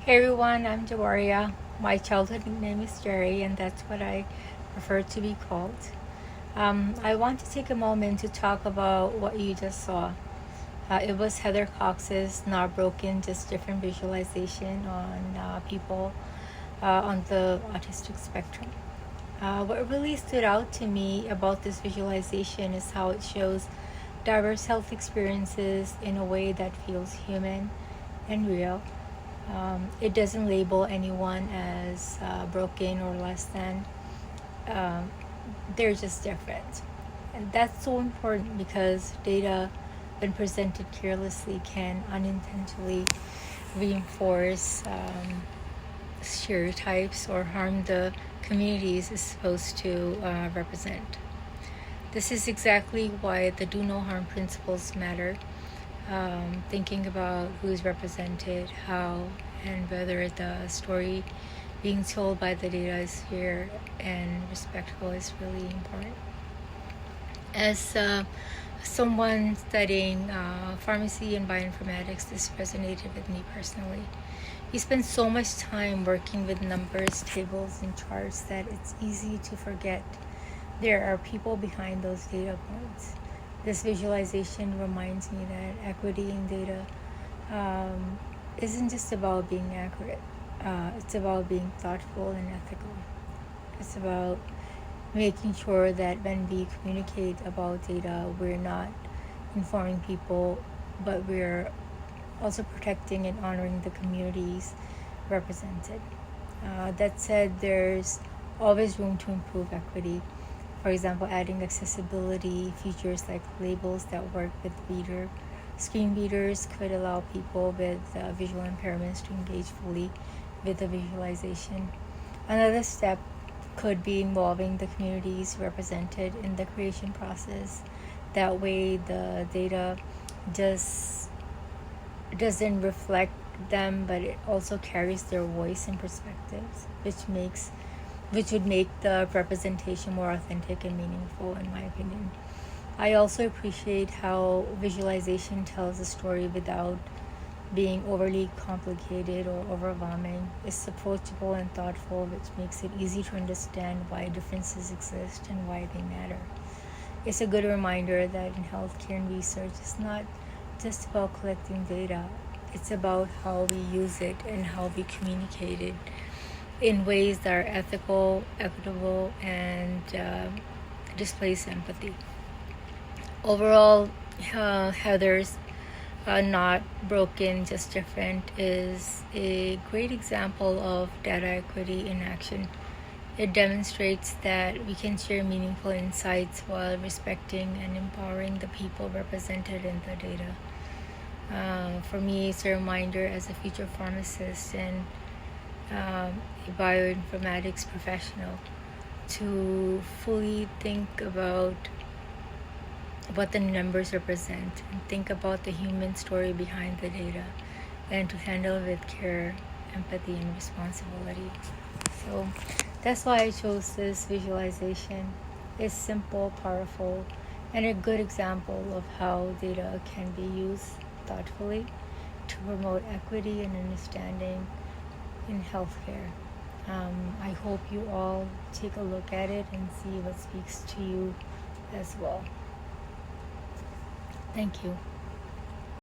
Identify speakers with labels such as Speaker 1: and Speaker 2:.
Speaker 1: Hey everyone, I'm Jawaria. My childhood nickname is Jerry, and that's what I prefer to be called. I want to take a moment to talk about what you just saw. It was Heather Cox's Not Broken, Just Different visualization on people on the autistic spectrum. What really stood out to me about this visualization is how it shows diverse health experiences in a way that feels human and real. It doesn't label anyone as broken or less than. Um, they're just different. And that's so important because data, when presented carelessly, can unintentionally reinforce stereotypes or harm the communities it's supposed to represent. This is exactly why the do no harm principles matter. Thinking about who's represented, how, and whether the story being told by the data is fair and respectful is really important. As someone studying pharmacy and bioinformatics, this resonated with me personally. We spend so much time working with numbers, tables, and charts that it's easy to forget there are people behind those data points. This visualization reminds me that equity in data isn't just about being accurate. It's about being thoughtful and ethical. It's about making sure that when we communicate about data, we're not informing people, but we're also protecting and honoring the communities represented. That said, there's always room to improve equity. For example, adding accessibility features like labels that work with screen readers could allow people with visual impairments to engage fully with the visualization. Another step could be involving the communities represented in the creation process. That way the data just doesn't reflect them, but it also carries their voice and perspectives, which would make the representation more authentic and meaningful, in my opinion. I also appreciate how visualization tells a story without being overly complicated or overwhelming. It's approachable and thoughtful, which makes it easy to understand why differences exist and why they matter. It's a good reminder that in healthcare and research, it's not just about collecting data. It's about how we use it and how we communicate it in ways that are ethical, equitable, and displays empathy. Overall, Heather's Not Broken, Just Different is a great example of data equity in action. It demonstrates that we can share meaningful insights while respecting and empowering the people represented in the data. For me, it's a reminder as a future pharmacist and a bioinformatics professional to fully think about what the numbers represent and think about the human story behind the data and to handle with care, empathy, and responsibility. So that's why I chose this visualization. It's simple, powerful, and a good example of how data can be used thoughtfully to promote equity and understanding in healthcare. I hope you all take a look at it and see what speaks to you as well. Thank you.